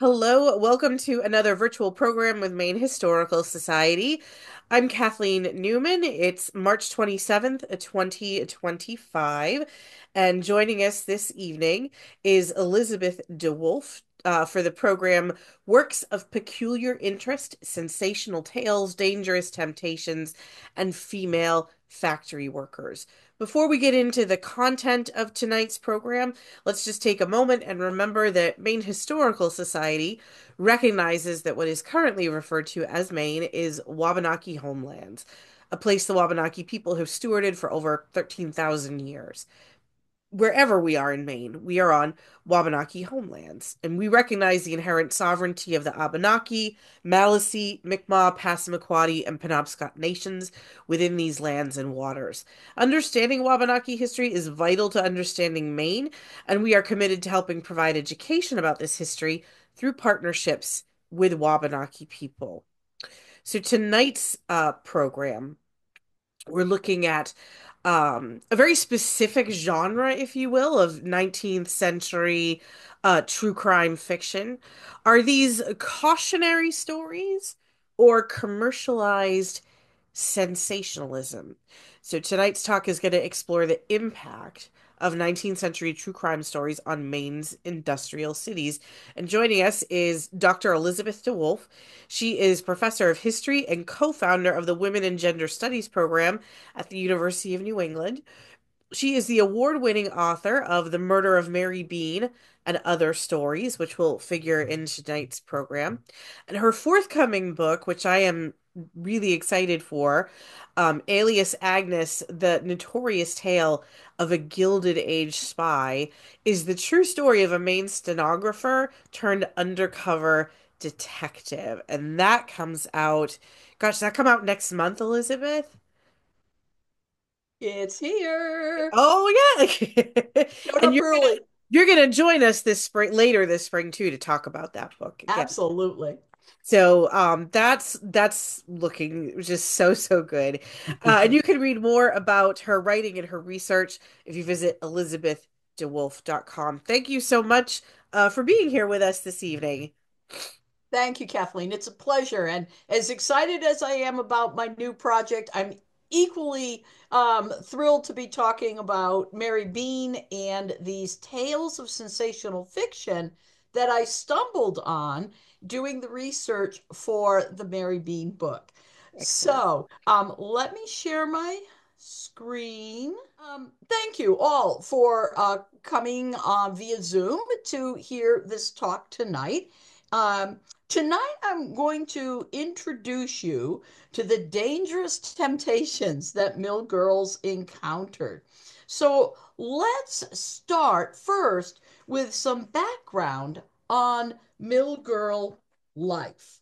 Hello, welcome to another virtual program with Maine Historical Society. I'm Kathleen Newman. It's March 27th, 2025, and joining us this evening is Elizabeth DeWolfe for the program Works of Peculiar Interest, Sensational Tales, Dangerous Temptations, and Female Factory Workers. Before we get into the content of tonight's program, let's just take a moment and remember that Maine Historical Society recognizes that what is currently referred to as Maine is Wabanaki homelands, a place the Wabanaki people have stewarded for over 13,000 years. Wherever we are in Maine, we are on Wabanaki homelands, and we recognize the inherent sovereignty of the Abenaki, Maliseet, Mi'kmaq, Passamaquoddy, and Penobscot nations within these lands and waters. Understanding Wabanaki history is vital to understanding Maine, and we are committed to helping provide education about this history through partnerships with Wabanaki people. So tonight's program we're looking at a very specific genre, if you will, of 19th century true crime fiction. Are these cautionary stories or commercialized sensationalism? So tonight's talk is going to explore the impact of 19th century true crime stories on Maine's industrial cities. And joining us is Dr. Elizabeth DeWolfe. She is professor of history and co-founder of the Women and Gender Studies program at the University of New England. She is the award-winning author of The Murder of Mary Bean and Other Stories, which will figure in tonight's program. And her forthcoming book, which I am really excited for, Alias Agnes, The Notorious Tale of a Gilded Age Spy, is the true story of a Maine stenographer turned undercover detective. And that comes out, gosh, that come out next month, Elizabeth? It's here. Oh yeah. Showed And up you're gonna early. you're gonna join us this spring later this spring too to talk about that book again. Absolutely. So that's looking just so good. And you can read more about her writing and her research if you visit elizabethdewolf.com. Thank you so much for being here with us this evening. Thank you, Kathleen. It's a pleasure. And as excited as I am about my new project, I'm equally thrilled to be talking about Mary Bean and these tales of sensational fiction that I stumbled on doing the research for the Mary Bean book. Excellent. Let me share my screen. Thank you all for coming via Zoom to hear this talk tonight. Um, Tonight, I'm going to introduce you to the dangerous temptations that mill girls encountered. So let's start first with some background on mill girl life.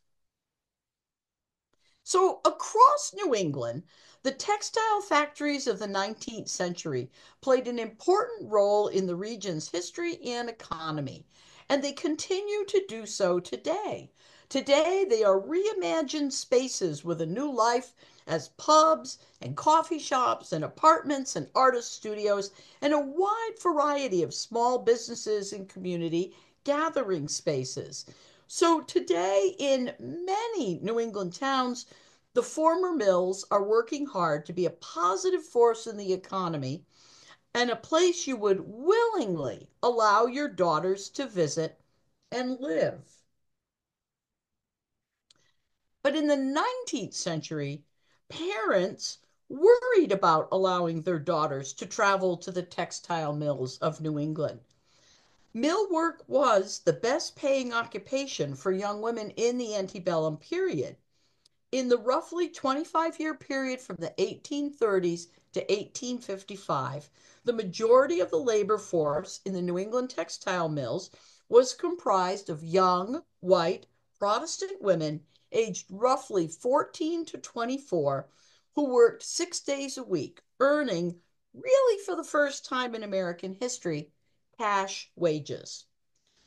So, across New England, the textile factories of the 19th century played an important role in the region's history and economy, and they continue to do so today. Today, they are reimagined spaces with a new life as pubs and coffee shops and apartments and artist studios and a wide variety of small businesses and community gathering spaces. So, today, in many New England towns, the former mills are working hard to be a positive force in the economy and a place you would willingly allow your daughters to visit and live. But in the 19th century, parents worried about allowing their daughters to travel to the textile mills of New England. Mill work was the best paying occupation for young women in the antebellum period. In the roughly 25-year period from the 1830s to 1855, the majority of the labor force in the New England textile mills was comprised of young, white, Protestant women aged roughly 14 to 24 who worked 6 days a week, earning, really for the first time in American history, cash wages.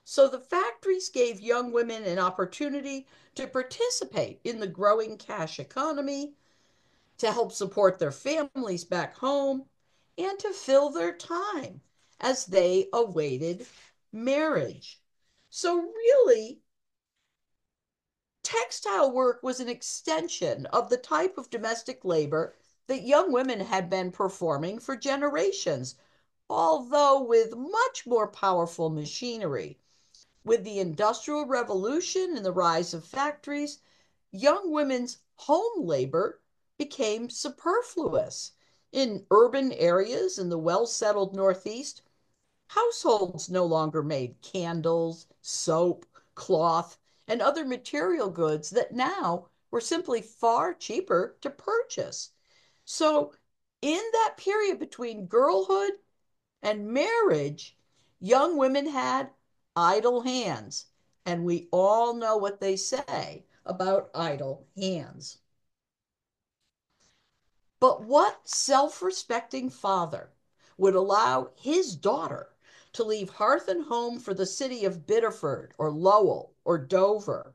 So the factories gave young women an opportunity to participate in the growing cash economy, to help support their families back home, and to fill their time as they awaited marriage. So, really, Textile work was an extension of the type of domestic labor that young women had been performing for generations, although with much more powerful machinery. With the Industrial Revolution and the rise of factories, young women's home labor became superfluous. In urban areas in the well settled Northeast, households no longer made candles, soap, cloth, and other material goods that now were simply far cheaper to purchase. So, in that period between girlhood and marriage, young women had idle hands. And we all know what they say about idle hands. But what self respecting father would allow his daughter to leave hearth and home for the city of Biddeford or Lowell or Dover?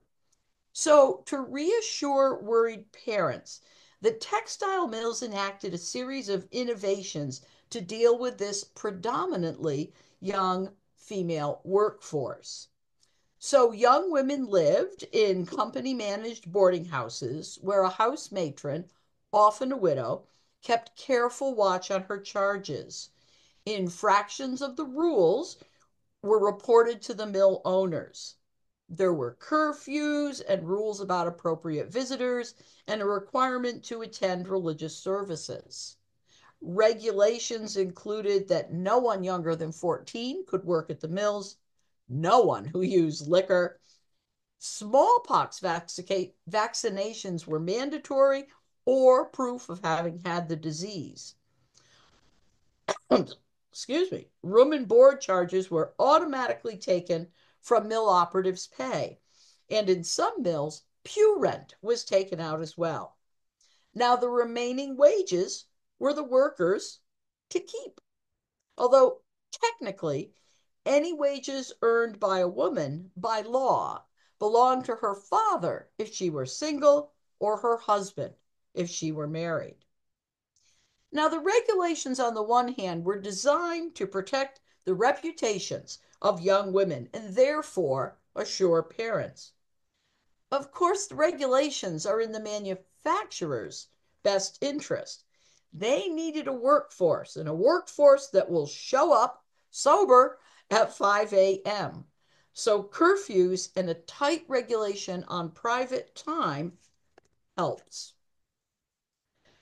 So, to reassure worried parents, the textile mills enacted a series of innovations to deal with this predominantly young female workforce. So, young women lived in company managed boarding houses where a house matron, often a widow, kept careful watch on her charges. Infractions of the rules were reported to the mill owners. There were curfews and rules about appropriate visitors and a requirement to attend religious services. Regulations included that no one younger than 14 could work at the mills, no one who used liquor. Smallpox vaccinations were mandatory or proof of having had the disease. Excuse me. Room and board charges were automatically taken from mill operatives' pay. And in some mills, pew rent was taken out as well. Now, the remaining wages were the workers to keep. Although technically, any wages earned by a woman by law belonged to her father if she were single or her husband if she were married. Now, the regulations, on the one hand, were designed to protect the reputations of young women and therefore assure parents. Of course, the regulations are in the manufacturer's best interest. They needed a workforce, and a workforce that will show up sober at 5 a.m. So, curfews and a tight regulation on private time helps.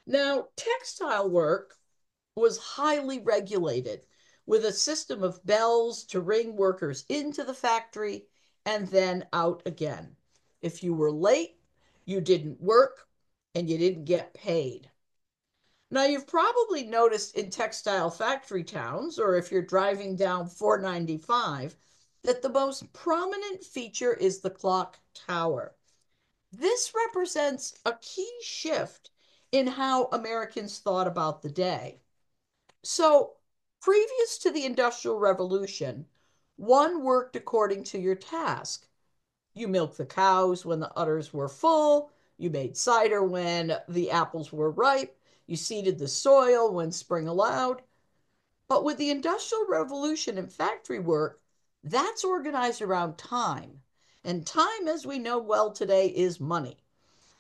Now, textile work was highly regulated with a system of bells to ring workers into the factory and then out again. If you were late, you didn't work and you didn't get paid. Now, you've probably noticed in textile factory towns, or if you're driving down 495, that the most prominent feature is the clock tower. This represents a key shift in how Americans thought about the day. So, previous to the Industrial Revolution, one worked according to your task. You milked the cows when the udders were full, you made cider when the apples were ripe, you seeded the soil when spring allowed. But with the Industrial Revolution and factory work, that's organized around time. And time, as we know well today, is money.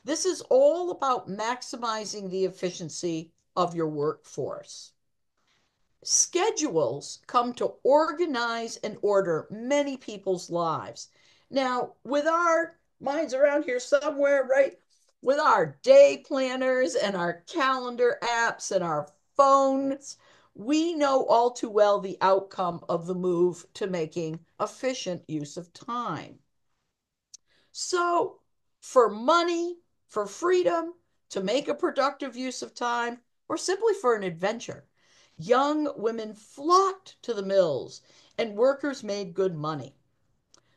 This is all about maximizing the efficiency of your workforce. Schedules come to organize and order many people's lives. Now, with our minds around here somewhere, right? With our day planners and our calendar apps and our phones, we know all too well the outcome of the move to making efficient use of time. So, for money, for freedom, to make a productive use of time, or simply for an adventure, young women flocked to the mills and workers made good money.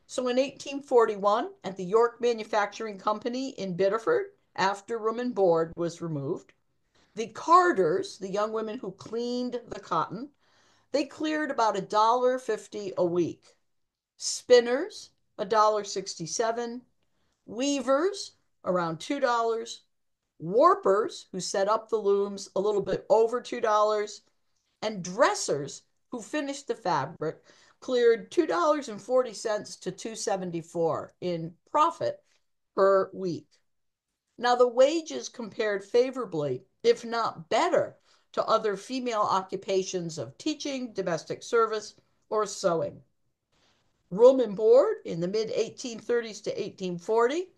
So in 1841, at the York Manufacturing Company in Biddeford, after room and board was removed, the carders, the young women who cleaned the cotton, they cleared about $1.50 a week. Spinners, $1.67. Weavers, around $2. Warpers, who set up the looms, a little bit over $2. And dressers, who finished the fabric, cleared $2.40 to $2.74 in profit per week. Now, the wages compared favorably, if not better, to other female occupations of teaching, domestic service, or sewing. Room and board in the mid 1830s to 1840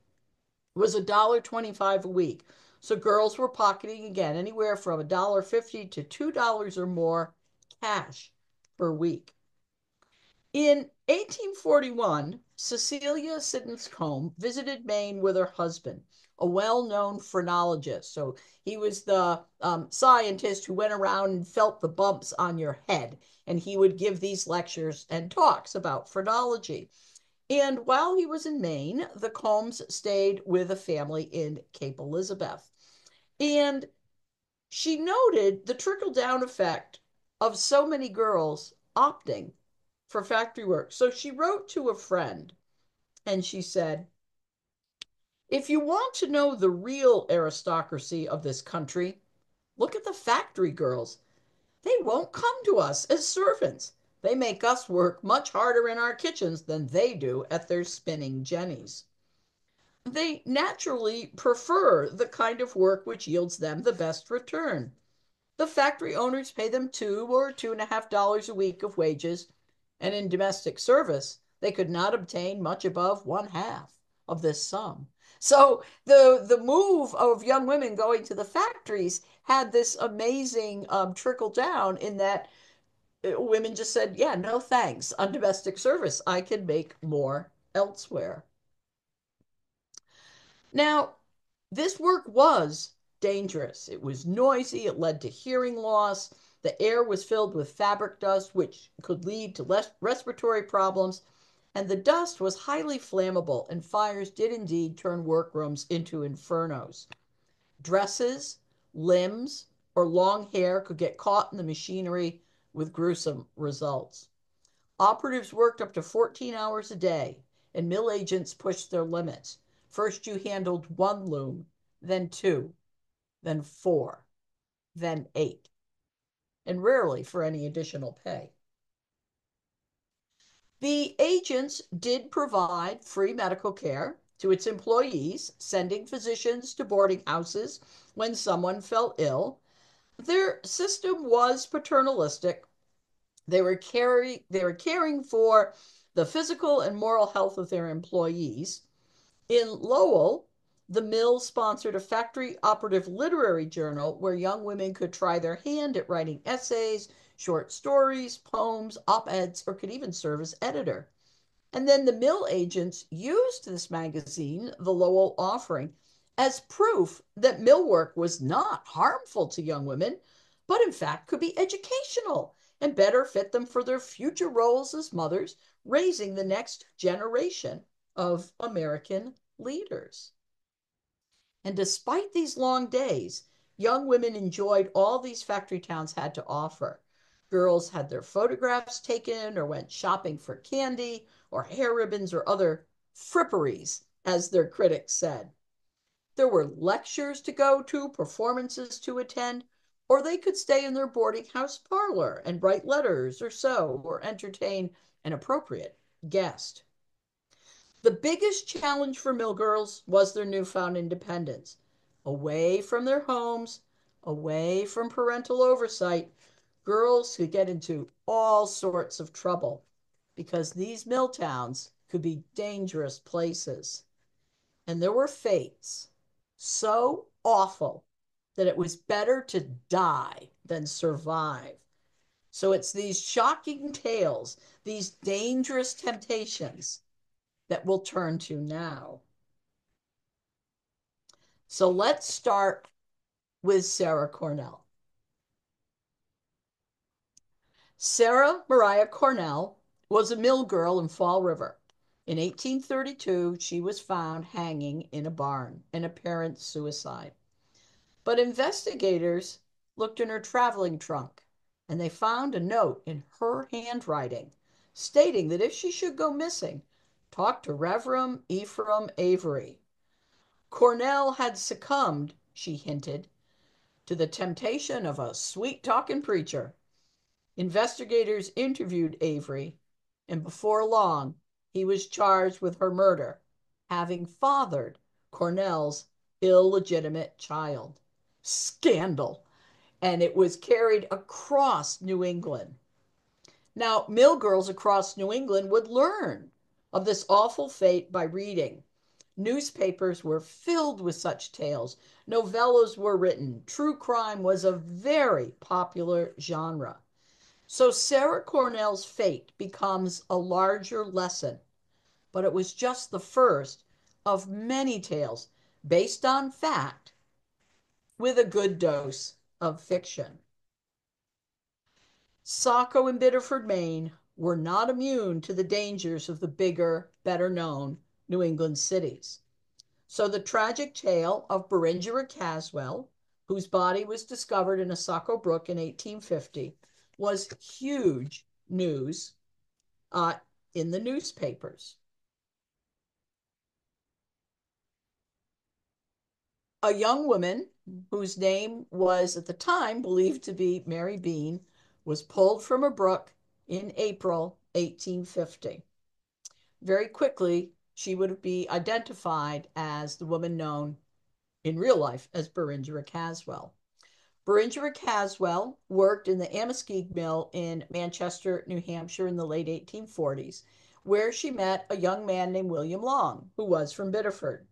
was $1.25 a week. So girls were pocketing again anywhere from $1.50 to $2 or more cash per week. In 1841, Cecilia Siddons Combe visited Maine with her husband, a well known phrenologist. So he was the scientist who went around and felt the bumps on your head, and he would give these lectures and talks about phrenology. And while he was in Maine, the Combs stayed with a family in Cape Elizabeth. And she noted the trickle down effect of so many girls opting for factory work. So she wrote to a friend and she said, if you want to know the real aristocracy of this country, look at the factory girls. They won't come to us as servants. They make us work much harder in our kitchens than they do at their spinning jennies. They naturally prefer the kind of work which yields them the best return. The factory owners pay them $2 or $2.50 a week of wages, and in domestic service, they could not obtain much above one half of this sum. So the move of young women going to the factories had this amazing trickle down in that women just said, yeah, no thanks. On domestic service, I can make more elsewhere. Now, this work was dangerous. It was noisy, it led to hearing loss. The air was filled with fabric dust, which could lead to less respiratory problems. And the dust was highly flammable, and fires did indeed turn workrooms into infernos. Dresses, limbs, or long hair could get caught in the machinery with gruesome results. Operatives worked up to 14 hours a day, and mill agents pushed their limits. First, you handled one loom, then two, then four, then eight, and rarely for any additional pay. The agents did provide free medical care to its employees, sending physicians to boarding houses when someone fell ill. Their system was paternalistic. They were caring for the physical and moral health of their employees. In Lowell, the mill sponsored a factory operative literary journal where young women could try their hand at writing essays, short stories, poems, op-eds, or could even serve as editor. And then the mill agents used this magazine, the Lowell Offering, as proof that mill work was not harmful to young women, but in fact could be educational and better fit them for their future roles as mothers, raising the next generation of American leaders. And despite these long days, young women enjoyed all these factory towns had to offer. Girls had their photographs taken or went shopping for candy or hair ribbons or other fripperies, as their critics said. There were lectures to go to, performances to attend, or they could stay in their boarding house parlor and write letters or sew or entertain an appropriate guest. The biggest challenge for mill girls was their newfound independence. Away from their homes, away from parental oversight, girls could get into all sorts of trouble because these mill towns could be dangerous places. And there were fates so awful that it was better to die than survive. So it's these shocking tales, these dangerous temptations that we'll turn to now. So let's start with Sarah Cornell. Sarah Mariah Cornell was a mill girl in Fall River. In 1832, she was found hanging in a barn, an apparent suicide. But investigators looked in her traveling trunk and they found a note in her handwriting stating that if she should go missing, talk to Reverend Ephraim Avery. Cornell had succumbed, she hinted, to the temptation of a sweet talking preacher. Investigators interviewed Avery, and before long, he was charged with her murder, having fathered Cornell's illegitimate child. Scandal. And it was carried across New England. Now, mill girls across New England would learn of this awful fate by reading. Newspapers were filled with such tales. Novellas were written. True crime was a very popular genre. So Sarah Cornell's fate becomes a larger lesson, but it was just the first of many tales based on fact with a good dose of fiction. Saco and Biddeford, Maine were not immune to the dangers of the bigger, better known New England cities. So the tragic tale of Berengera Caswell, whose body was discovered in a Saco brook in 1850, was huge news uh, in the newspapers. A young woman whose name was at the time believed to be Mary Bean was pulled from a brook in April 1850. Very quickly, she would be identified as the woman known in real life as Berengera Caswell. Berengera Caswell worked in the Amoskeag Mill in Manchester, New Hampshire in the late 1840s, where she met a young man named William Long, who was from Biddeford.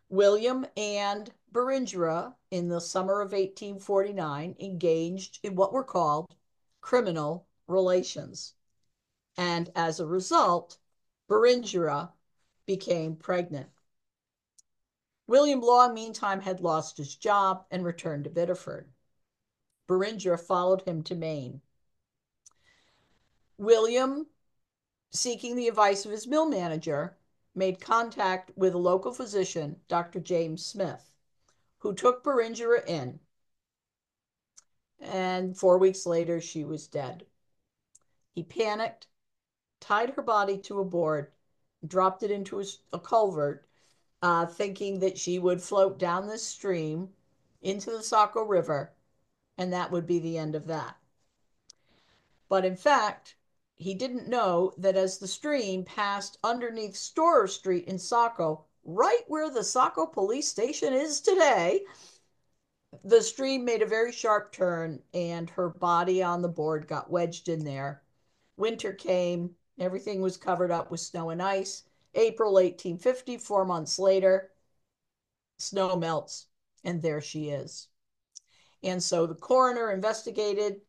William and Berengera, in the summer of 1849, engaged in what were called criminal relations. And as a result, Berengera became pregnant. William Long, meantime, had lost his job and returned to Biddeford. Berengera followed him to Maine. William, seeking the advice of his mill manager, made contact with a local physician, Dr. James Smith, who took Berengera in. And 4 weeks later, she was dead. He panicked, tied her body to a board, dropped it into a culvert, thinking that she would float down this stream into the Saco River, and that would be the end of that. But in fact, he didn't know that as the stream passed underneath Storer Street in Saco, right where the Saco police station is today, the stream made a very sharp turn and her body on the board got wedged in there. Winter came, everything was covered up with snow and ice. April 1850, 4 months later, snow melts, and there she is. And so the coroner investigated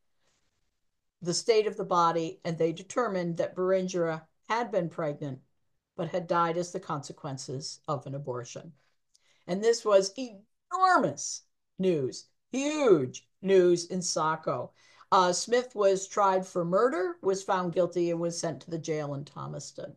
the state of the body, and they determined that Berengera had been pregnant, but had died as the consequences of an abortion. And this was enormous news, huge news in Saco. Smith was tried for murder, was found guilty, and was sent to the jail in Thomaston.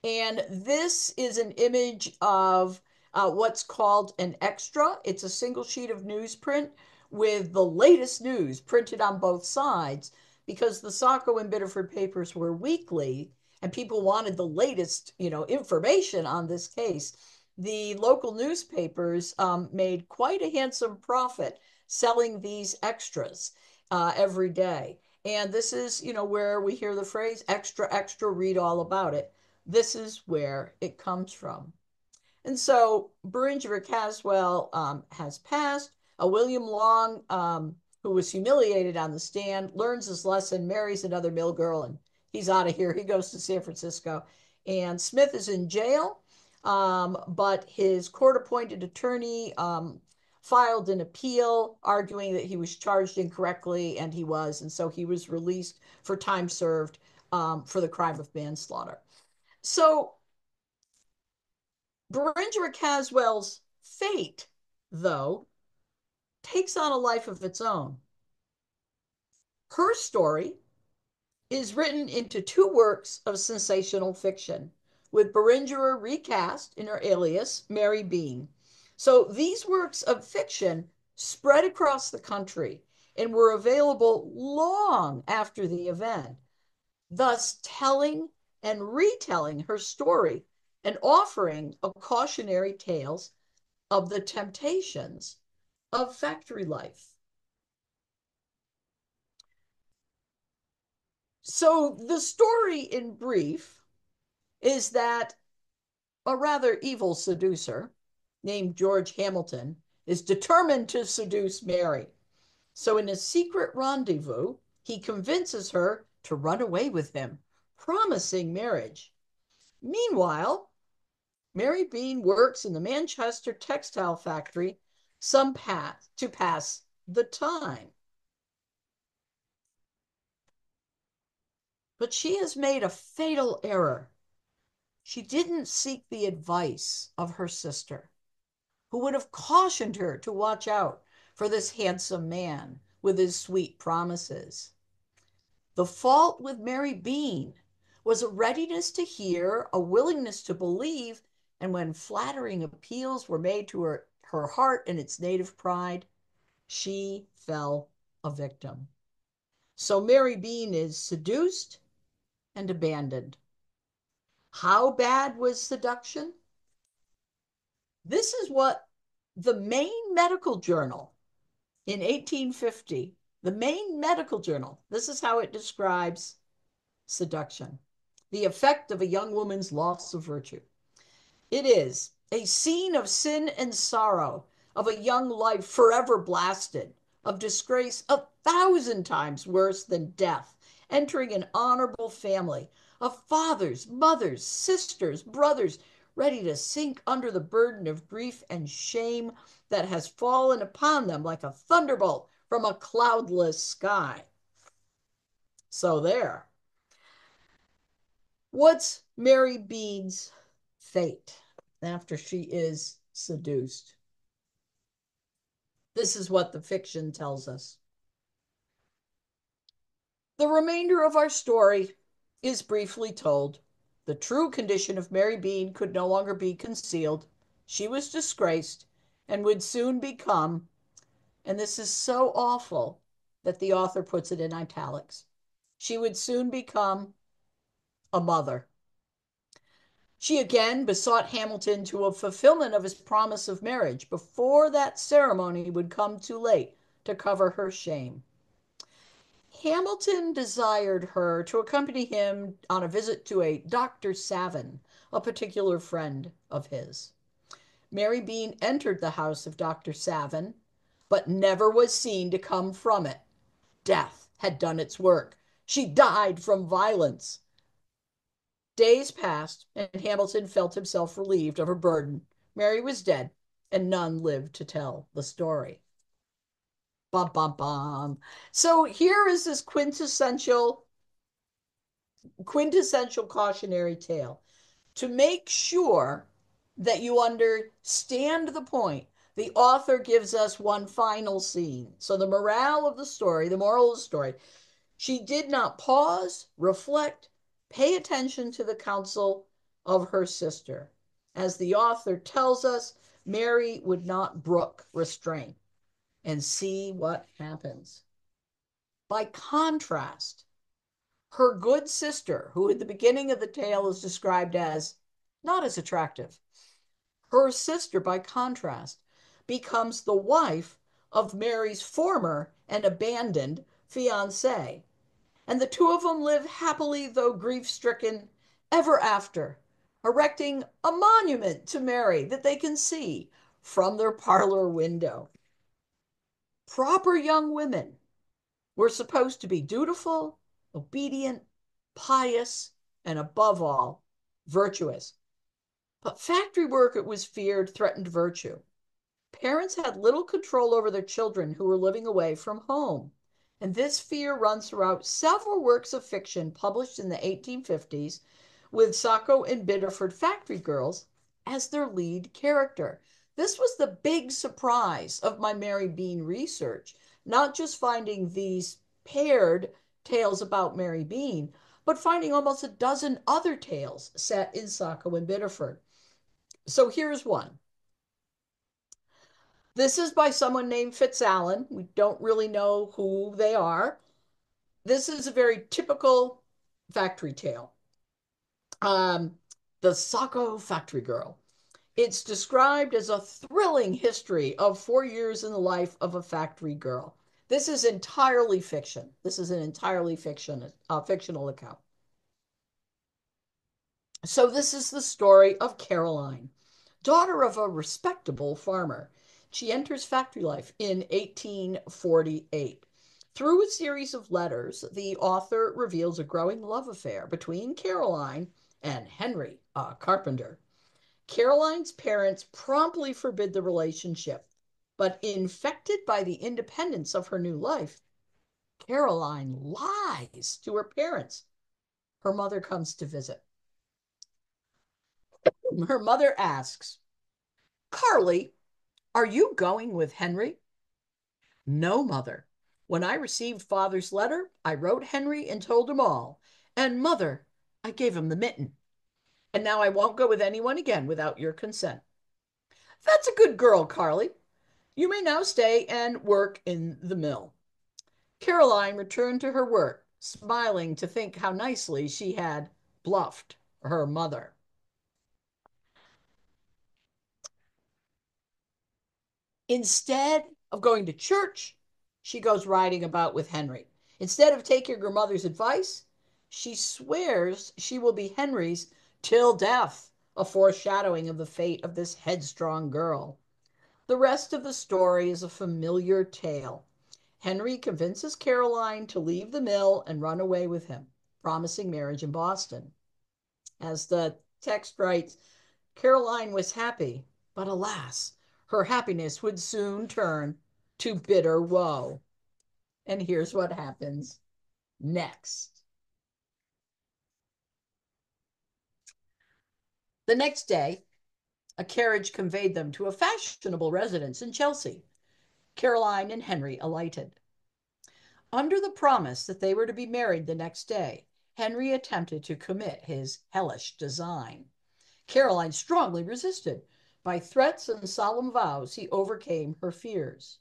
And this is an image of what's called an extra. It's a single sheet of newsprint with the latest news printed on both sides because the Saco and Biddeford papers were weekly and people wanted the latest, information on this case. The local newspapers made quite a handsome profit selling these extras every day. And this is, where we hear the phrase extra, extra, read all about it. This is where it comes from. And so Berengera Caswell has passed. William Long, who was humiliated on the stand, learns his lesson, marries another mill girl, and he's out of here. He goes to San Francisco. And Smith is in jail, but his court appointed attorney filed an appeal arguing that he was charged incorrectly, and he was. And so he was released for time served for the crime of manslaughter. So Berengera Caswell's fate, though, takes on a life of its own. Her story is written into two works of sensational fiction, with Berengera recast in her alias, Mary Bean. So these works of fiction spread across the country and were available long after the event, thus telling and retelling her story and offering a cautionary tales of the temptations of factory life. So the story in brief is that a rather evil seducer named George Hamilton, is determined to seduce Mary. So, in a secret rendezvous, he convinces her to run away with him, promising marriage. Meanwhile, Mary Bean works in the Manchester textile factory some path to pass the time. But she has made a fatal error. She didn't seek the advice of her sister, who would have cautioned her to watch out for this handsome man with his sweet promises. The fault with Mary Bean was a readiness to hear, a willingness to believe, and when flattering appeals were made to her heart and its native pride, she fell a victim. So Mary Bean is seduced and abandoned. How bad was seduction? This is what the Maine Medical Journal in 1850, the Maine Medical Journal, this is how it describes seduction, the effect of a young woman's loss of virtue. It is a scene of sin and sorrow, of a young life forever blasted, of disgrace 1,000 times worse than death, entering an honorable family, of fathers, mothers, sisters, brothers, ready to sink under the burden of grief and shame that has fallen upon them like a thunderbolt from a cloudless sky. So there. What's Mary Bean's fate after she is seduced? This is what the fiction tells us. The remainder of our story is briefly told. The true condition of Mary Bean could no longer be concealed. She was disgraced and would soon become, and this is so awful that the author puts it in italics, she would soon become a mother. She again besought Hamilton to a fulfillment of his promise of marriage before that ceremony would come too late to cover her shame. Hamilton desired her to accompany him on a visit to a Dr. Savin, a particular friend of his. Mary Bean entered the house of Dr. Savin, but never was seen to come from it. Death had done its work. She died from violence. Days passed, and Hamilton felt himself relieved of her burden. Mary was dead, and none lived to tell the story. Bum, bum, bum. So here is this quintessential cautionary tale to make sure that you understand the point. The author gives us one final scene. So the morale of the story, the moral of the story, she did not pause, reflect, pay attention to the counsel of her sister. As the author tells us, Mary would not brook restraint. And see what happens. By contrast, her good sister, who at the beginning of the tale is described as not as attractive, her sister, by contrast, becomes the wife of Mary's former and abandoned fiance. And the two of them live happily, though grief stricken, ever after, erecting a monument to Mary that they can see from their parlor window. Proper young women were supposed to be dutiful, obedient, pious, and above all, virtuous. But factory work, it was feared, threatened virtue. Parents had little control over their children who were living away from home. And this fear runs throughout several works of fiction published in the 1850s with Saco and Biddeford factory girls as their lead character. This was the big surprise of my Mary Bean research, not just finding these paired tales about Mary Bean, but finding almost a dozen other tales set in Saco and Biddeford. So here's one. This is by someone named Fitzallen. We don't really know who they are. This is a very typical factory tale. Um, the Saco Factory Girl. It's described as a thrilling history of 4 years in the life of a factory girl. This is entirely fiction. This is an entirely fictional account. So this is the story of Caroline. daughter of a respectable farmer. She enters factory life in 1848. Through a series of letters, the author reveals a growing love affair between Caroline and Henry, a carpenter. Caroline's parents promptly forbid the relationship, but infected by the independence of her new life, Caroline lies to her parents. Her mother comes to visit. Her mother asks, Carly, are you going with Henry? No, mother. When I received father's letter, I wrote Henry and told him all. And mother, I gave him the mitten. And now I won't go with anyone again without your consent. That's a good girl, Carly. You may now stay and work in the mill. Caroline returned to her work, smiling to think how nicely she had bluffed her mother. Instead of going to church, she goes riding about with Henry. Instead of taking her mother's advice, she swears she will be Henry's till death, a foreshadowing of the fate of this headstrong girl. The rest of the story is a familiar tale. Henry convinces Caroline to leave the mill and run away with him, promising marriage in Boston. As the text writes, Caroline was happy, but alas, her happiness would soon turn to bitter woe. And here's what happens next. The next day, a carriage conveyed them to a fashionable residence in Chelsea. Caroline and Henry alighted. Under the promise that they were to be married the next day, Henry attempted to commit his hellish design. Caroline strongly resisted. By threats and solemn vows, he overcame her fears.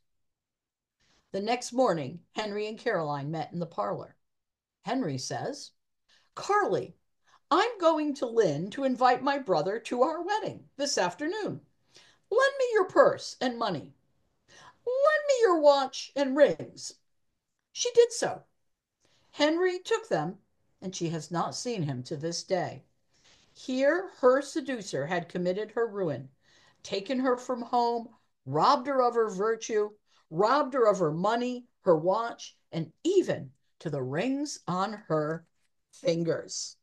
The next morning, Henry and Caroline met in the parlor. Henry says, Carly, I'm going to Lynn to invite my brother to our wedding this afternoon. Lend me your purse and money. Lend me your watch and rings. She did so. Henry took them, and she has not seen him to this day. Here her seducer had committed her ruin, taken her from home, robbed her of her virtue, robbed her of her money, her watch, and even to the rings on her fingers.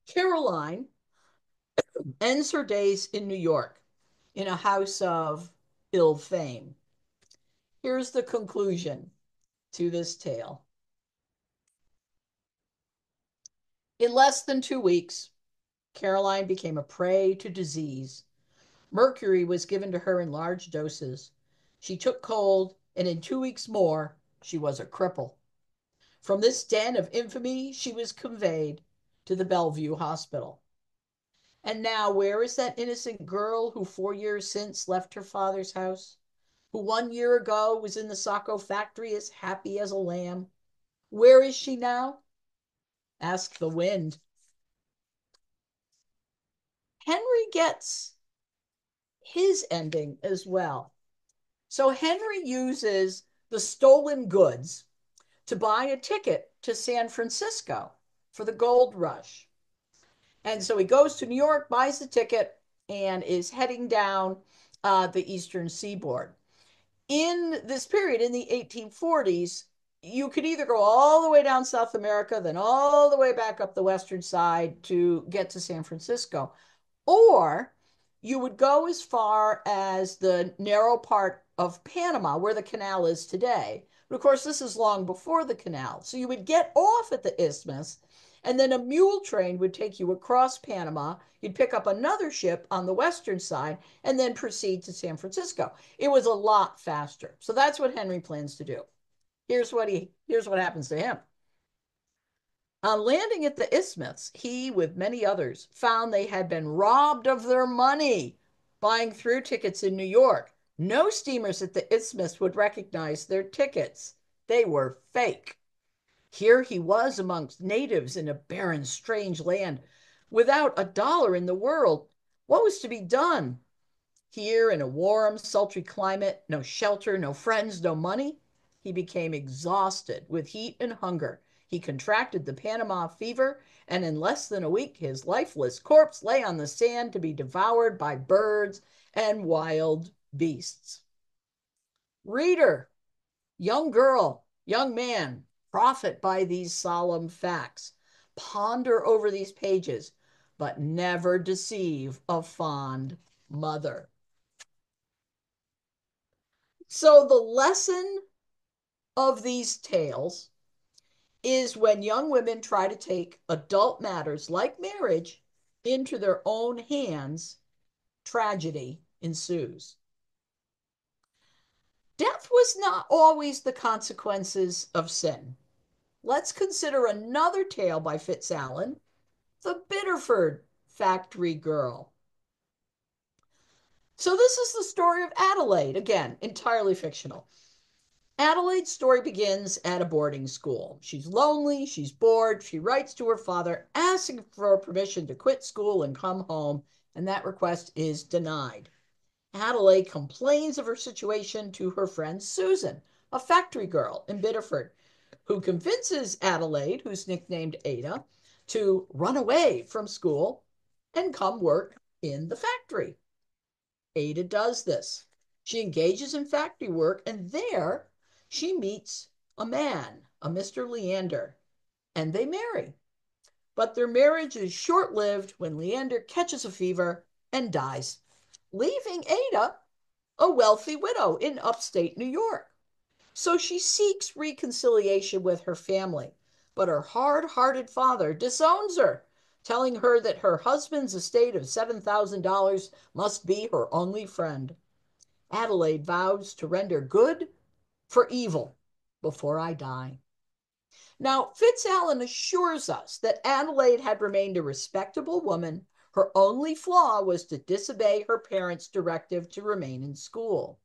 Caroline ends her days in New York in a house of ill fame. Here's the conclusion to this tale. In less than 2 weeks, Caroline became a prey to disease. Mercury was given to her in large doses. She took cold, and in 2 weeks more, she was a cripple. From this den of infamy, she was conveyed to the Bellevue Hospital. And now, where is that innocent girl who 4 years since left her father's house? Who 1 year ago was in the Saco factory as happy as a lamb? Where is she now? Ask the wind. Henry gets his ending as well. So Henry uses the stolen goods to buy a ticket to San Francisco for the gold rush. And so he goes to New York, buys the ticket, and is heading down the eastern seaboard. In this period, in the 1840s, you could either go all the way down South America, then all the way back up the western side to get to San Francisco. Or you would go as far as the narrow part of Panama, where the canal is today. But of course, this is long before the canal. So you would get off at the isthmus, and then a mule train would take you across Panama. You'd pick up another ship on the western side and then proceed to San Francisco. It was a lot faster. So that's what Henry plans to do. Here's what happens to him. On landing at the isthmus, he, with many others, found they had been robbed of their money buying through tickets in New York. No steamers at the isthmus would recognize their tickets. They were fake. Here he was amongst natives in a barren, strange land, without a dollar in the world. What was to be done? Here in a warm, sultry climate, no shelter, no friends, no money, he became exhausted with heat and hunger. He contracted the Panama fever, and in less than a week, his lifeless corpse lay on the sand to be devoured by birds and wild beasts. Reader, young girl, young man, profit by these solemn facts. Ponder over these pages, but never deceive a fond mother. So, the lesson of these tales is when young women try to take adult matters like marriage into their own hands, tragedy ensues. Death was not always the consequences of sin. Let's consider another tale by Fitzalan, the Biddeford Factory Girl. So, this is the story of Adelaide, again, entirely fictional. Adelaide's story begins at a boarding school. She's lonely, she's bored, she writes to her father asking for permission to quit school and come home, and that request is denied. Adelaide complains of her situation to her friend Susan, a factory girl in Biddeford, who convinces Adelaide, who's nicknamed Ada, to run away from school and come work in the factory. Ada does this. She engages in factory work, and there she meets a man, a Mr. Leander, and they marry. But their marriage is short lived when Leander catches a fever and dies, leaving Ada a wealthy widow in upstate New York. So she seeks reconciliation with her family, but her hard hearted father disowns her, telling her that her husband's estate of $7,000 must be her only friend. Adelaide vows to render good for evil before I die. Now, Fitzalan assures us that Adelaide had remained a respectable woman. Her only flaw was to disobey her parents' directive to remain in school.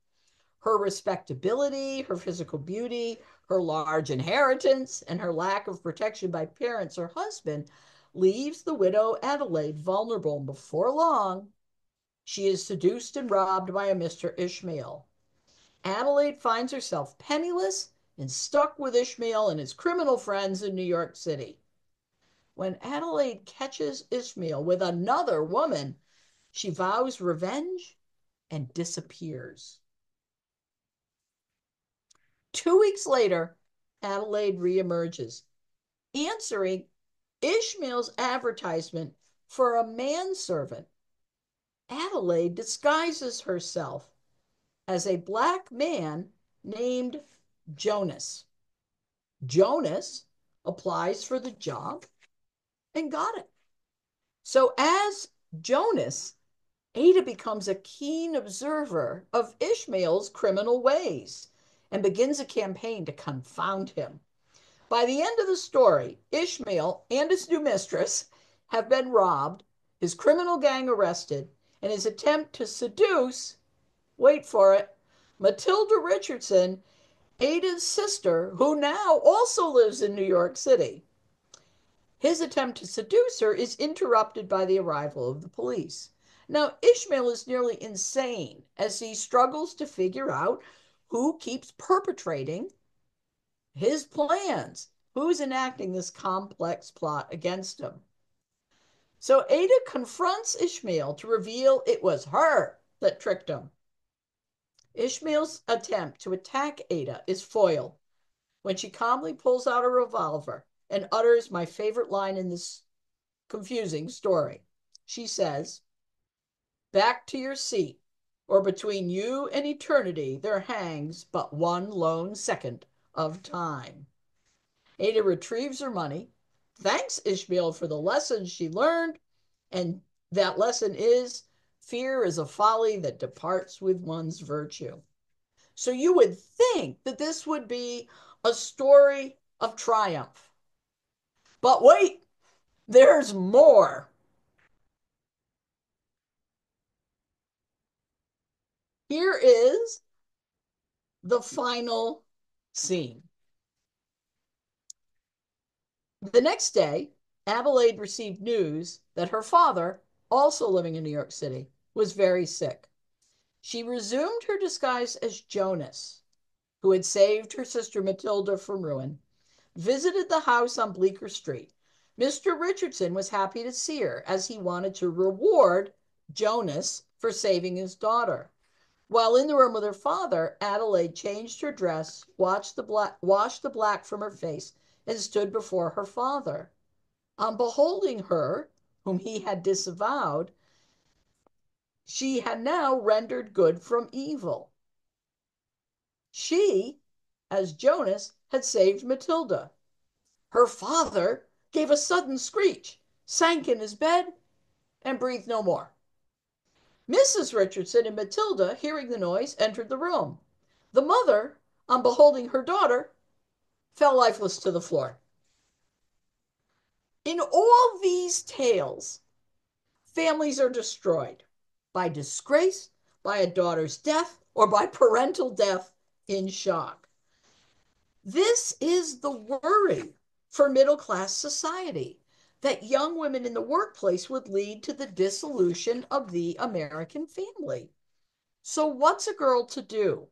Her respectability, her physical beauty, her large inheritance, and her lack of protection by parents or husband leaves the widow Adelaide vulnerable. Before long, she is seduced and robbed by a Mr. Ishmael. Adelaide finds herself penniless and stuck with Ishmael and his criminal friends in New York City. When Adelaide catches Ishmael with another woman, she vows revenge and disappears. 2 weeks later, Adelaide reemerges, answering Ishmael's advertisement for a manservant. Adelaide disguises herself as a black man named Jonas. Jonas applies for the job and got it. So, as Jonas, Ada becomes a keen observer of Ishmael's criminal ways and begins a campaign to confound him. By the end of the story, Ishmael and his new mistress have been robbed, his criminal gang arrested, and his attempt to seduce, wait for it, Matilda Richardson, Ada's sister, who now also lives in New York City. His attempt to seduce her is interrupted by the arrival of the police. Now, Ishmael is nearly insane as he struggles to figure out who keeps perpetrating his plans, who's enacting this complex plot against him. So Ada confronts Ishmael to reveal it was her that tricked him. Ishmael's attempt to attack Ada is foiled when she calmly pulls out a revolver and utters my favorite line in this confusing story. She says, "Back to your seat, or between you and eternity there hangs but one lone second of time." Ada retrieves her money, thanks Ishmael for the lessons she learned, and that lesson is fear is a folly that departs with one's virtue. So you would think that this would be a story of triumph. But wait, there's more. Here is the final scene. The next day, Adelaide received news that her father, also living in New York City, was very sick. She resumed her disguise as Jonas, who had saved her sister Matilda from ruin, visited the house on Bleecker Street. Mr. Richardson was happy to see her as he wanted to reward Jonas for saving his daughter. While in the room with her father, Adelaide changed her dress, washed the black from her face, and stood before her father. On beholding her, whom he had disavowed, she had now rendered good from evil. She, as Jonas, had saved Matilda. Her father gave a sudden screech, sank in his bed, and breathed no more. Mrs. Richardson and Matilda, hearing the noise, entered the room. The mother, on beholding her daughter, fell lifeless to the floor. In all these tales, families are destroyed by disgrace, by a daughter's death, or by parental death in shock. This is the worry for middle class society, that young women in the workplace would lead to the dissolution of the American family. So, what's a girl to do?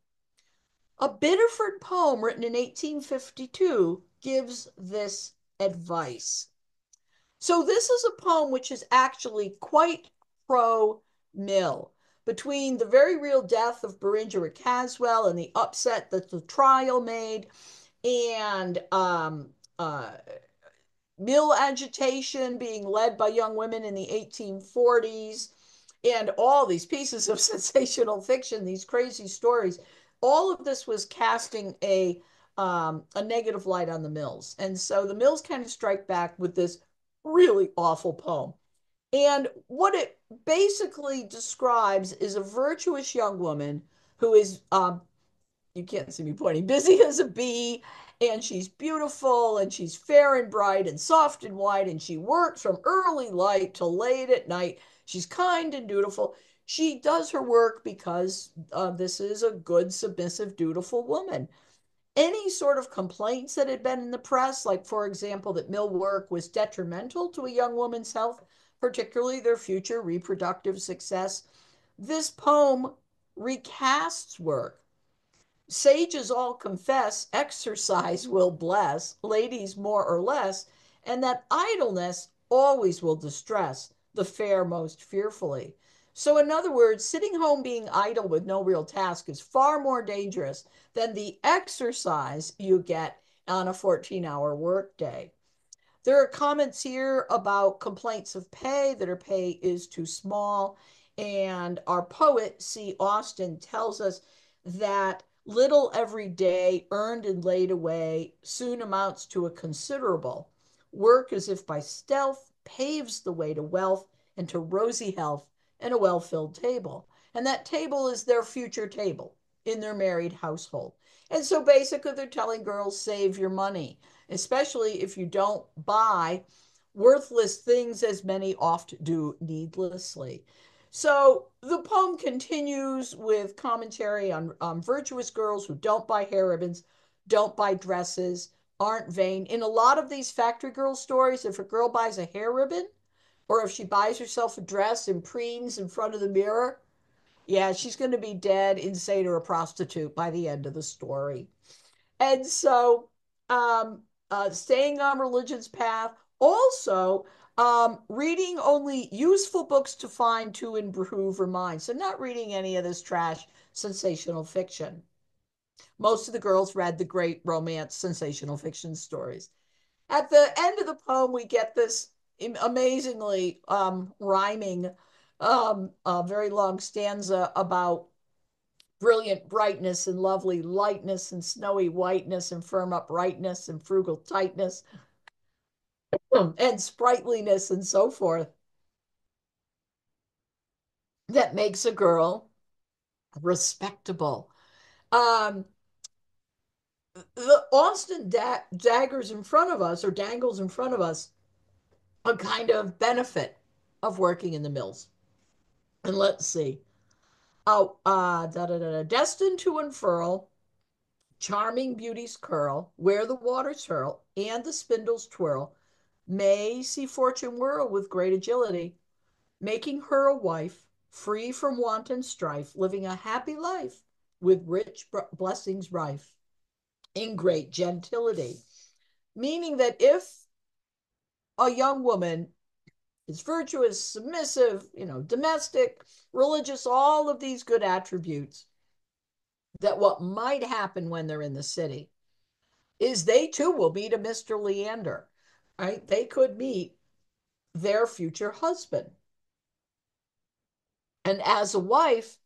A Biddeford poem written in 1852 gives this advice. So, this is a poem which is actually quite pro mill. Between the very real death of Berengera Caswell and the upset that the trial made, and mill agitation being led by young women in the 1840s, and all these pieces of sensational fiction, these crazy stories, all of this was casting a negative light on the mills. And so the mills kind of strike back with this really awful poem. And what it basically describes is a virtuous young woman who is you can't see me pointing, busy as a bee, and she's beautiful, and she's fair and bright, and soft and white, and she works from early light till late at night. She's kind and dutiful. She does her work because this is a good, submissive, dutiful woman. Any sort of complaints that had been in the press, like, for example, that mill work was detrimental to a young woman's health, particularly their future reproductive success, this poem recasts work. Sages all confess exercise will bless, ladies more or less, and that idleness always will distress the fair most fearfully. So, in other words, sitting home being idle with no real task is far more dangerous than the exercise you get on a 14-hour workday. There are comments here about complaints of pay, that her pay is too small. And our poet, C. Austin, tells us that little every day earned and laid away soon amounts to a considerable. Work, as if by stealth, paves the way to wealth and to rosy health and a well filled table. And that table is their future table in their married household. And so basically, they're telling girls, save your money, especially if you don't buy worthless things as many oft do needlessly. So the poem continues with commentary on virtuous girls who don't buy hair ribbons, don't buy dresses, aren't vain. In a lot of these factory girl stories, if a girl buys a hair ribbon or if she buys herself a dress and preens in front of the mirror, yeah, she's going to be dead, insane, or a prostitute by the end of the story. And so, staying on religion's path, also reading only useful books to find to improve her mind. So, not reading any of this trash sensational fiction. Most of the girls read the great romance sensational fiction stories. At the end of the poem, we get this amazingly rhyming, very long stanza about brilliant brightness and lovely lightness and snowy whiteness and firm uprightness and frugal tightness and sprightliness and so forth that makes a girl respectable. Um, the Austin daggers in front of us, or dangles in front of us, a kind of benefit of working in the mills. And let's see. Oh, destined to unfurl, charming beauties curl, where the waters hurl, and the spindles twirl, may see fortune whirl with great agility, making her a wife, free from want and strife, living a happy life with rich blessings rife, in great gentility. meaning that if a young woman is virtuous, submissive, domestic, religious, all of these good attributes, that what might happen when they're in the city is they too will meet a Mr. Leander, right? They could meet their future husband. And as a wife,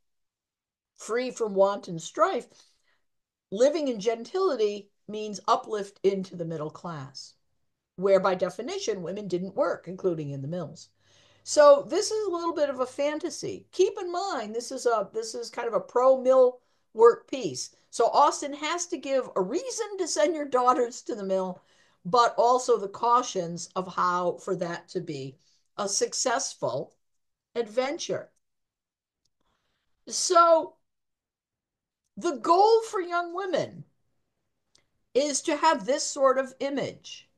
free from wanton strife, living in gentility means uplift into the middle class, where by definition women didn't work, including in the mills. So this is a little bit of a fantasy. Keep in mind, this is kind of a pro mill work piece. So Austen has to give a reason to send your daughters to the mill, but also the cautions of how for that to be a successful adventure. So the goal for young women is to have this sort of image,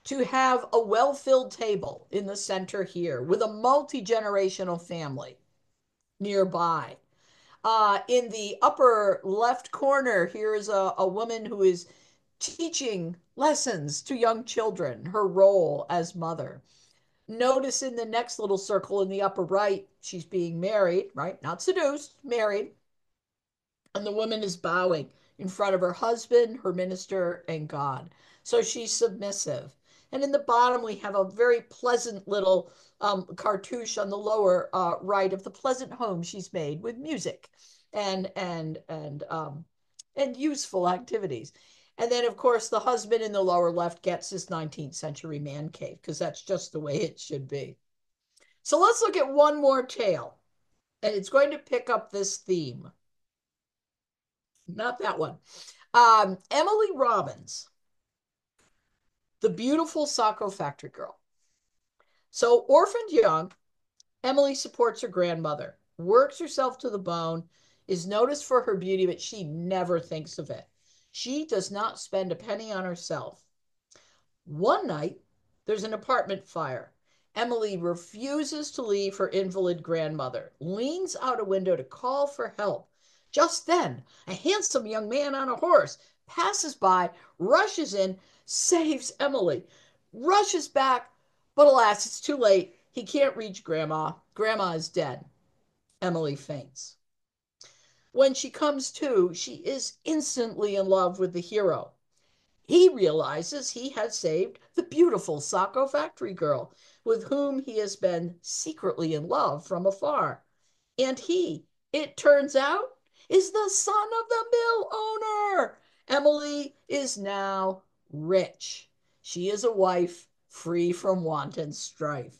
to have a well-filled table in the center here with a multi-generational family nearby. In the upper left corner, here is a woman who is teaching lessons to young children, her role as mother. Notice in the next little circle in the upper right, she's being married, right? Not seduced, married. And the woman is bowing in front of her husband, her minister, and God. So she's submissive. And in the bottom, we have a very pleasant little cartouche on the lower right of the pleasant home she's made with music and and and um, and useful activities. And then, of course, the husband in the lower left gets his 19th century man cave because that's just the way it should be. So let's look at one more tale, and it's going to pick up this theme. Not that one. Emily Robbins, the beautiful Saco factory girl. So, orphaned young, Emily supports her grandmother, works herself to the bone, is noticed for her beauty, but she never thinks of it. She does not spend a penny on herself. One night, there's an apartment fire. Emily refuses to leave her invalid grandmother, leans out a window to call for help. Just then, a handsome young man on a horse passes by, rushes in, saves Emily, rushes back, but alas, it's too late. He can't reach Grandma. Grandma is dead. Emily faints. When she comes to, she is instantly in love with the hero. He realizes he has saved the beautiful Saco factory girl, with whom he has been secretly in love from afar. And he, it turns out, is the son of the mill owner. Emily is now rich. She is a wife free from wanton strife.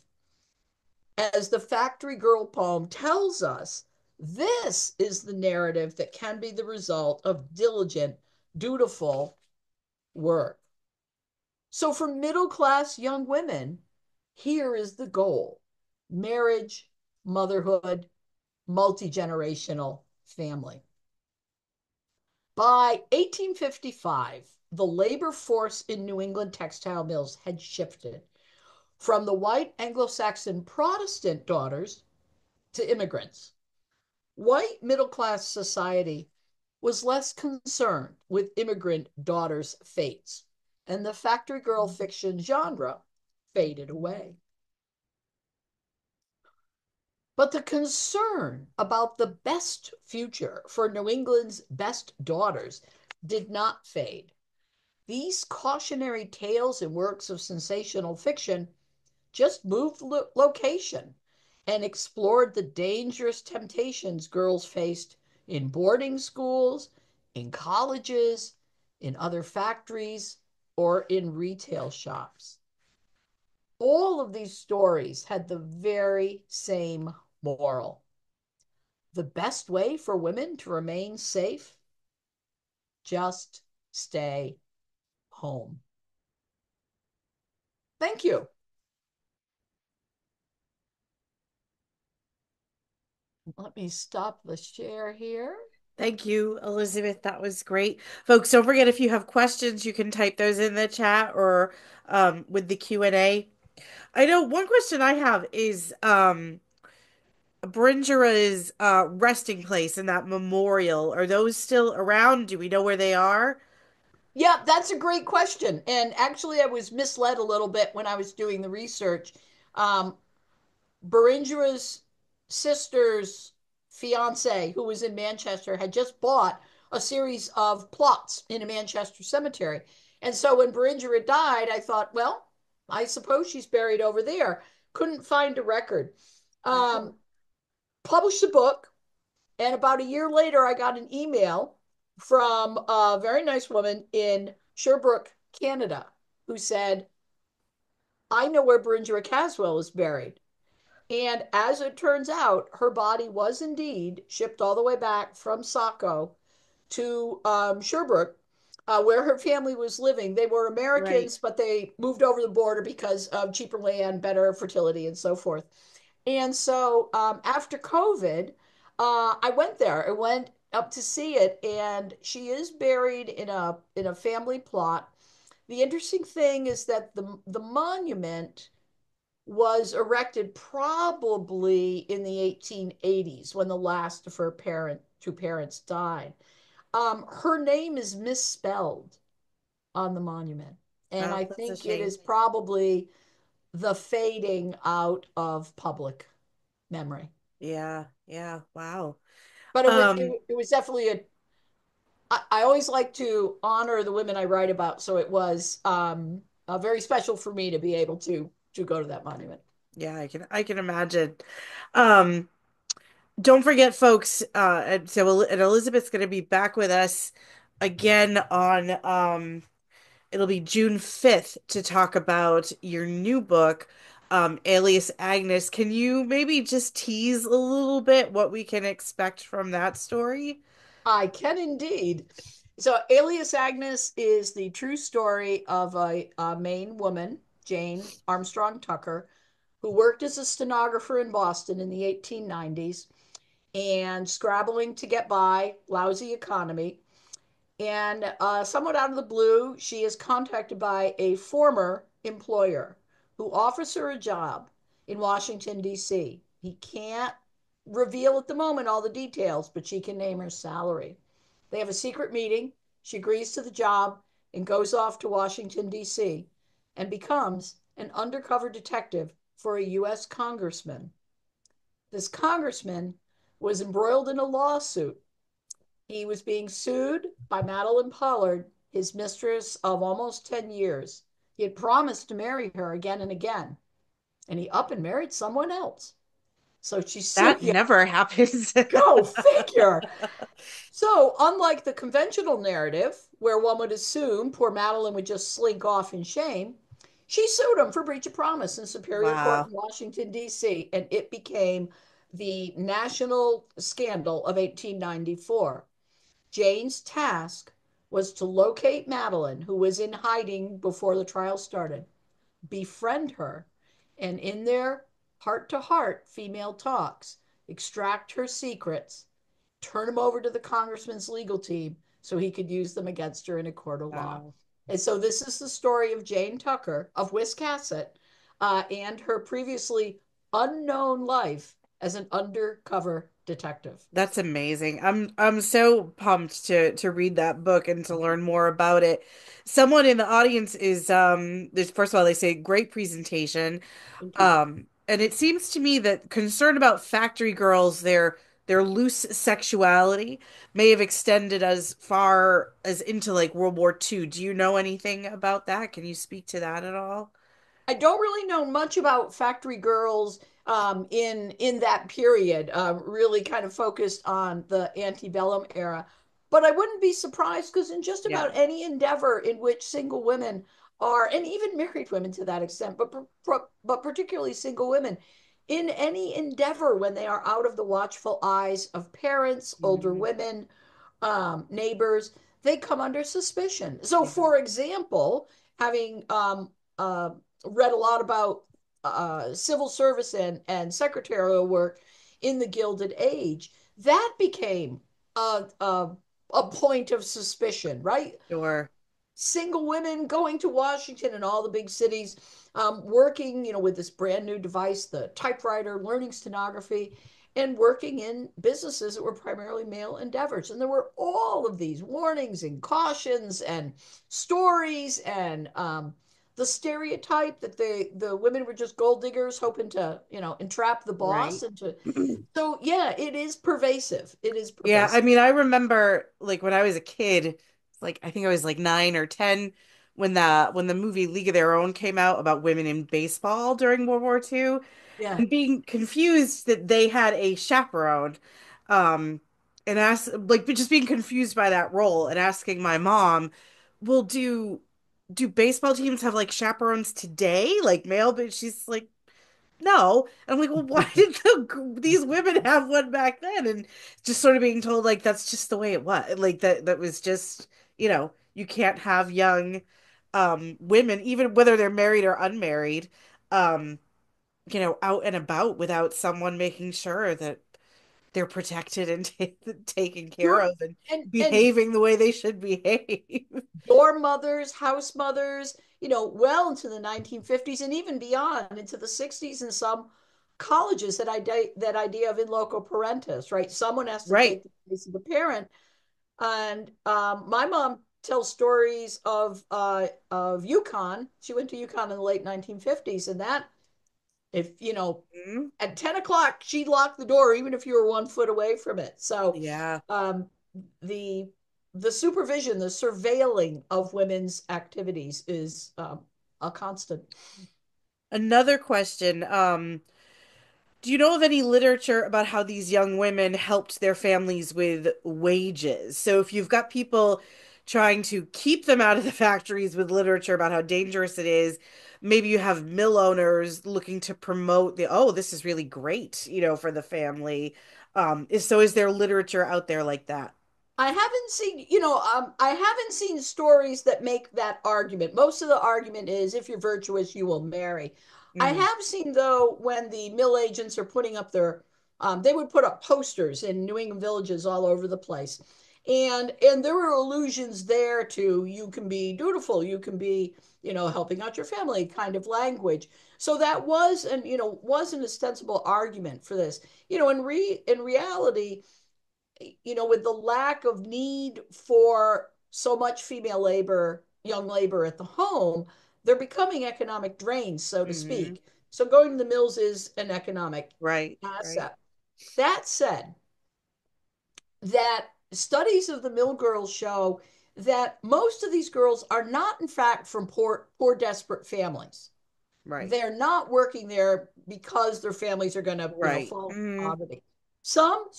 As the Factory Girl poem tells us, this is the narrative that can be the result of diligent, dutiful work. So, for middle class young women, here is the goal: marriage, motherhood, multi generational family. By 1855, the labor force in New England textile mills had shifted from the white Anglo Saxon Protestant daughters to immigrants. White middle class society was less concerned with immigrant daughters' fates, and the factory girl fiction genre faded away. But the concern about the best future for New England's best daughters did not fade. These cautionary tales and works of sensational fiction just moved location and explored the dangerous temptations girls faced in boarding schools, in colleges, in other factories, or in retail shops. All of these stories had the very same moral. The best way for women to remain safe? Just stay home. Thank you. Let me stop the share here. Thank you, Elizabeth. That was great. Folks, don't forget if you have questions, you can type those in the chat or with the Q&A. I know one question I have is Berengera's resting place and that memorial. Are those still around? Do we know where they are? Yeah, that's a great question. And actually, I was misled a little bit when I was doing the research. Um, Berengera's sister's fiance, who was in Manchester, had just bought a series of plots in a Manchester cemetery. And so when Berengera died, I thought, well, I suppose she's buried over there. Couldn't find a record. Oh, Um, Published a book, and about a year later, I got an email from a very nice woman in Sherbrooke, Canada, who said, I know where Berengera Caswell is buried. And as it turns out, her body was indeed shipped all the way back from Saco to Sherbrooke, where her family was living. They were right, Americans, but they moved over the border because of cheaper land, better fertility, and so forth. And so after COVID, I went there. I went up to see it, and she is buried in a family plot. The interesting thing is that the monument was erected probably in the 1880s when the last of her two parents died. Her name is misspelled on the monument, and oh, I that's a think it shame. is probably the fading out of public memory. Yeah, yeah, wow. But Um, it was definitely a. I always like to honor the women I write about, so it was very special for me to be able to go to that monument. yeah, I can imagine. Um, don't forget, folks, and Elizabeth's gonna be back with us again on it'll be June 5th to talk about your new book, Alias Agnes. Can you maybe just tease a little bit what we can expect from that story? I can indeed. So, Alias Agnes is the true story of a Maine woman, Jane Armstrong Tucker, who worked as a stenographer in Boston in the 1890s and scrabbling to get by, lousy economy. And somewhat out of the blue, she is contacted by a former employer who offers her a job in Washington, D.C. He can't reveal at the moment all the details, but she can name her salary. They have a secret meeting. She agrees to the job and goes off to Washington, D.C., and becomes an undercover detective for a U.S. congressman. This congressman was embroiled in a lawsuit. He was being sued by Madeline Pollard, his mistress of almost 10 years. He had promised to marry her again and again, and he up and married someone else. So she's That suing him. never happens. Go figure. So, unlike the conventional narrative, where one would assume poor Madeline would just slink off in shame, she sued him for breach of promise in Superior Court Wow. in Washington, D.C., and it became the national scandal of 1894. Jane's task was to locate Madeline, who was in hiding before the trial started, befriend her, and in their heart to heart female talks, extract her secrets, turn them over to the congressman's legal team so he could use them against her in a court of law. Wow. And so this is the story of Jane Tucker of Wiscasset and her previously unknown life as an undercover detective. That's amazing. I'm so pumped to read that book and to learn more about it. Someone in the audience is there's first of all they say great presentation. Thank you. And it seems to me that concern about factory girls, their loose sexuality may have extended as far as into like World War II. Do you know anything about that? Can you speak to that at all? I don't really know much about factory girls in that period. Really kind of focused on the antebellum era, but I wouldn't be surprised because in just Yeah. about any endeavor in which single women are, and even married women to that extent, but particularly single women, in any endeavor when they are out of the watchful eyes of parents, older Mhm. women, neighbors, they come under suspicion. So, Yeah. for example, having read a lot about civil service and secretarial work in the Gilded Age, that became a point of suspicion, right? Sure. Single women going to Washington and all the big cities, working, with this brand new device, the typewriter, learning stenography. and working in businesses that were primarily male endeavors. And there were all of these warnings and cautions and stories and the stereotype that the women were just gold diggers hoping to, entrap the boss Right. and to. So yeah, it is pervasive. It is Yeah, I pervasive. mean, I remember like when I was a kid, like I think I was like 9 or 10 when the movie League of Their Own came out about women in baseball during World War II, Yeah. and being confused that they had a chaperone, um, and ask like just being confused by that role and asking my mom, "Well, do baseball teams have like chaperones today, like male?" But she's like, no. And I'm like, well, why did these women have one back then? And just sort of being told like that's just the way it was. Like that was just, you can't have young women, even whether they're married or unmarried, um, out and about without someone making sure that they're protected and taken care Sure. of and And behaving the way they should behave. door mothers, house mothers, well into the 1950s and even beyond into the 60s and some colleges that idea of in loco parentis, right? Someone has to Right. take the place of the parent. And my mom tells stories of UConn. She went to UConn in the late 1950s, and that if Mhm. at 10 o'clock she'd lock the door even if you were 1 foot away from it. So Yeah. um, the the supervision, the surveilling of women's activities is a constant. Another question. Do you know of any literature about how these young women helped their families with wages? So if you've got people trying to keep them out of the factories with literature about how dangerous it is, maybe you have mill owners looking to promote oh, this is really great, for the family. Is there literature out there like that? I haven't seen stories that make that argument. Most of the argument is if you're virtuous, you will marry. I Mm, have seen though when the mill agents are putting up they would put up posters in New England villages all over the place, and there were allusions there to you can be dutiful, you can be, helping out your family kind of language. So that was an ostensible argument for this. In reality, with the lack of need for so much female labor, young labor at the home, they're becoming economic drains, so to hmm speak. So going to the mills is an economic Right, right. asset. That said, that studies of the mill girls show that most of these girls are not, in fact, from poor, desperate families. Right. They're not working there because their families are going to, Right. fall into hmm poverty. Some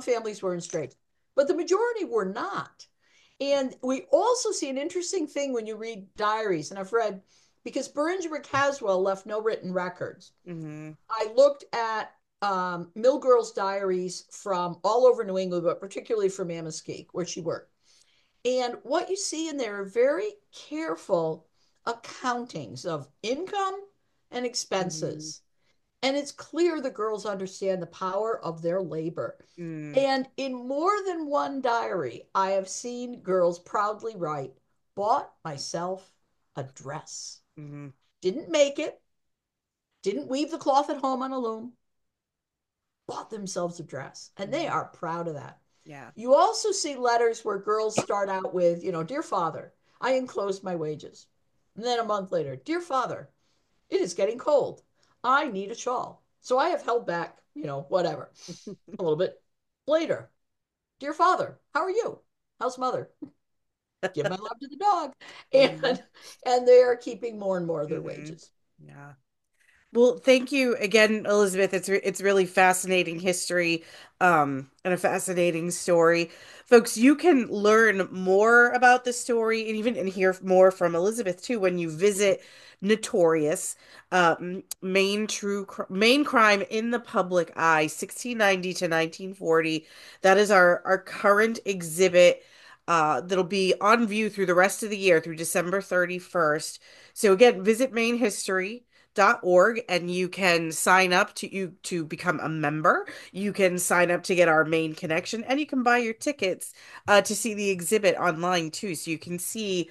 families were in straits, but the majority were not. And we also see an interesting thing when you read diaries, and I've read because Berengera Caswell left no written records. hmm I looked at mill girls' diaries from all over New England, but particularly from Amoskeag, where she worked. And what you see in there are very careful accountings of income and hmm expenses. And it's clear the girls understand the power of their labor. mm And in more than one diary, I have seen girls proudly write, bought myself a dress. hmm Didn't make it, didn't weave the cloth at home on a loom, bought themselves a dress. And they hmm are proud of that. Yeah. You also see letters where girls start out with, Dear Father, I enclosed my wages. And then a month later, Dear Father, it is getting cold. I need a shawl. So I have held back, whatever, a little bit later. Dear Father, how are you? How's mother? Give my love to the dog. hmm And they are keeping more and more of their hmm wages. Yeah. Well, thank you again, Elizabeth. It's really fascinating history, and a fascinating story. Folks, you can learn more about the story and hear more from Elizabeth too when you visit Notorious, Maine Crime in the Public Eye, 1690 to 1940. That is our current exhibit. That'll be on view through the rest of the year through December 31st. So again, visit Maine History org and you can sign up to become a member. You can sign up to get our main connection and you can buy your tickets to see the exhibit online too. So you can see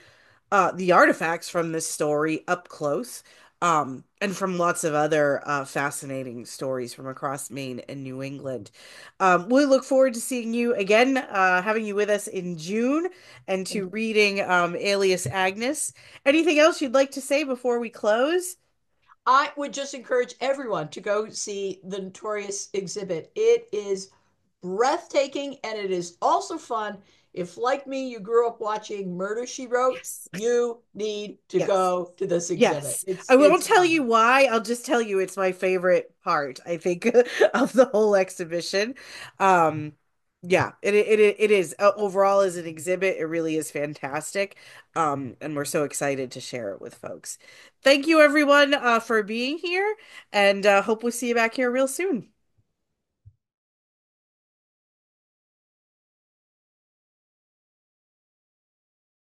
the artifacts from this story up close. and from lots of other fascinating stories from across Maine and New England. We look forward to seeing you again, having you with us in June, and to reading Alias Agnes. Anything else you'd like to say before we close? I would just encourage everyone to go see the Notorious exhibit. It is breathtaking and it is also fun. If, like me, you grew up watching Murder, She Wrote, Yes. you need to Yes. go to this exhibit. Yes. It's I won't it's tell fun. you why. I'll just tell you it's my favorite part, I think, of the whole exhibition. Um, yeah, it is. Overall as an exhibit, it really is fantastic. And we're so excited to share it with folks. Thank you everyone for being here, and hope we'll see you back here real soon.